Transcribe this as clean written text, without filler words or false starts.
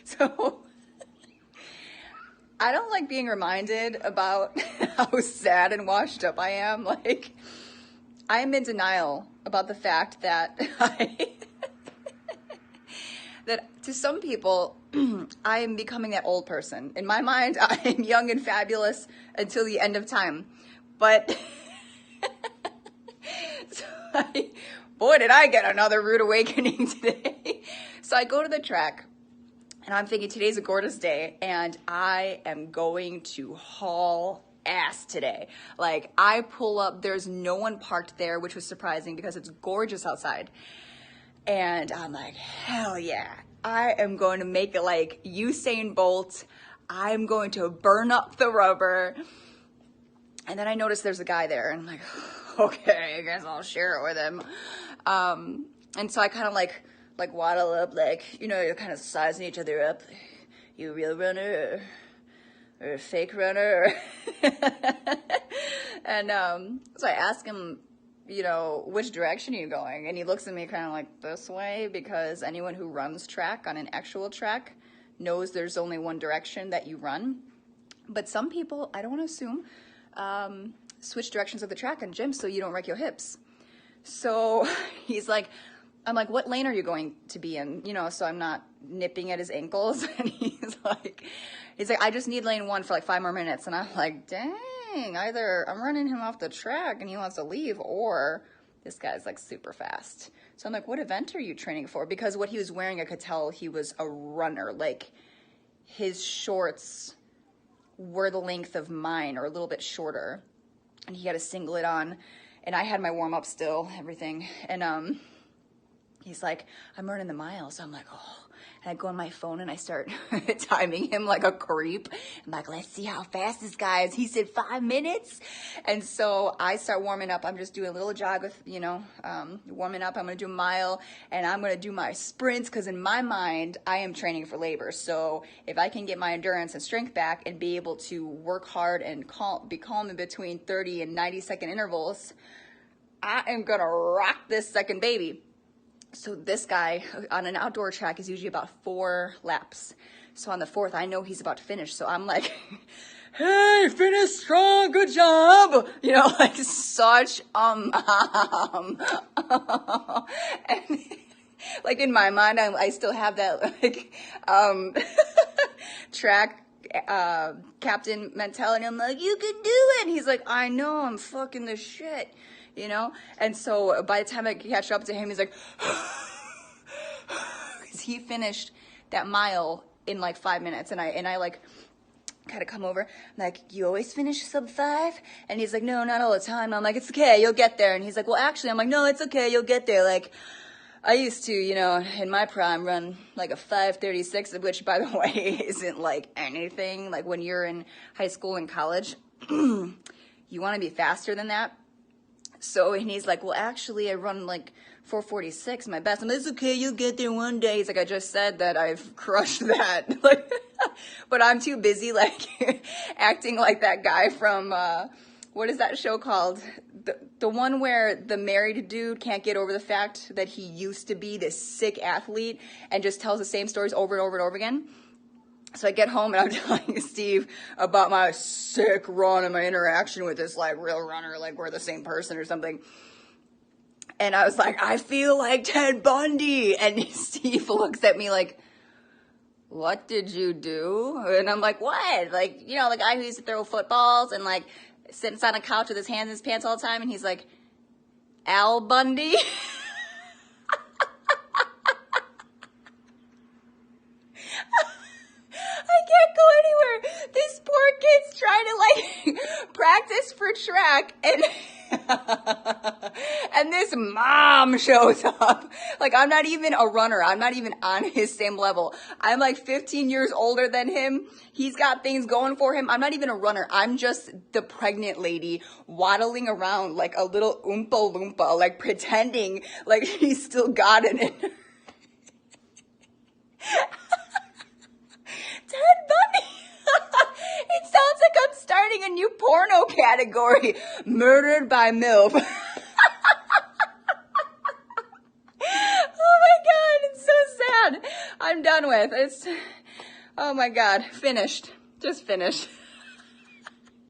So I don't like being reminded about how sad and washed up I am. Like, I am in denial about the fact that that to some people, I am becoming that old person. In my mind, I am young and fabulous until the end of time. But boy, did I get another rude awakening today. So I go to the track, and I'm thinking today's a gorgeous day, and I am going to haul ass today. Like, I pull up, there's no one parked there, which was surprising because it's gorgeous outside. And I'm like, hell yeah, I am going to make it like Usain Bolt. I'm going to burn up the rubber. And then I noticed there's a guy there, and I'm like, okay, I guess I'll share it with him. And so I kind of like waddle up, like, you know, you're kind of sizing each other up. You a real runner or a fake runner? And so I ask him, you know, which direction are you going? And he looks at me kind of like this way, because anyone who runs track on an actual track knows there's only one direction that you run. But some people, I don't want to assume, switch directions of the track and gym so you don't wreck your hips. So he's like, I'm like, what lane are you going to be in? You know, so I'm not nipping at his ankles. And he's like, I just need lane 1 for like 5 more minutes. And I'm like, dang, either I'm running him off the track and he wants to leave, or this guy's like super fast. So I'm like, what event are you training for? Because what he was wearing, I could tell he was a runner. Like, his shorts were the length of mine, or a little bit shorter. And he had a singlet on, and I had my warm up still, everything. And he's like, I'm running the mile. So I'm like, oh. And I go on my phone and I start timing him like a creep. I'm like, let's see how fast this guy is. He said 5 minutes. And so I start warming up. I'm just doing a little jog with, you know, warming up. I'm going to do a mile, and I'm going to do my sprints, because in my mind, I am training for labor. So if I can get my endurance and strength back and be able to work hard and be calm in between 30 and 90-second intervals, I am going to rock this second baby. So this guy on an outdoor track is usually about 4 laps. So on the 4th, I know he's about to finish. So I'm like, hey, finish strong, good job. You know, like such, and like in my mind, I still have that like, track, captain mentality. I'm like, you can do it. And he's like, I know, I'm fucking the shit. You know? And so by the time I catch up to him, he's like, because he finished that mile in like 5 minutes. And I like kind of come over. I'm like, you always finish sub 5? And he's like, no, not all the time. I'm like, it's okay, you'll get there. And he's like, well, actually, I'm like, no, it's okay, you'll get there. Like, I used to, you know, in my prime run like a 5:36, which by the way isn't like anything. Like when you're in high school and college, you want to be faster than that. So, and he's like, well, actually, I run like 4:46, my best. I'm like, it's okay, you'll get there one day. He's like, I just said that I've crushed that. Like, but I'm too busy, like, acting like that guy from, what is that show called? The one where the married dude can't get over the fact that he used to be this sick athlete and just tells the same stories over and over and over again. So I get home and I'm telling Steve about my sick run and my interaction with this like real runner, like we're the same person or something. And I was like, I feel like Ted Bundy. And Steve looks at me like, what did you do? And I'm like, what? Like, you know, the guy who used to throw footballs and like sits on a couch with his hands in his pants all the time. And he's like, Al Bundy? Can't go anywhere. This poor kid's trying to like practice for track, and this mom shows up. Like, I'm not even a runner. I'm not even on his same level. I'm like 15 years older than him. He's got things going for him. I'm not even a runner. I'm just the pregnant lady waddling around like a little Oompa Loompa, like pretending like he's still got it in her. Ted Bundy. It sounds like I'm starting a new porno category. Murdered by MILF. Oh my God, it's so sad. I'm done with it. Oh my God, finished. Just finished.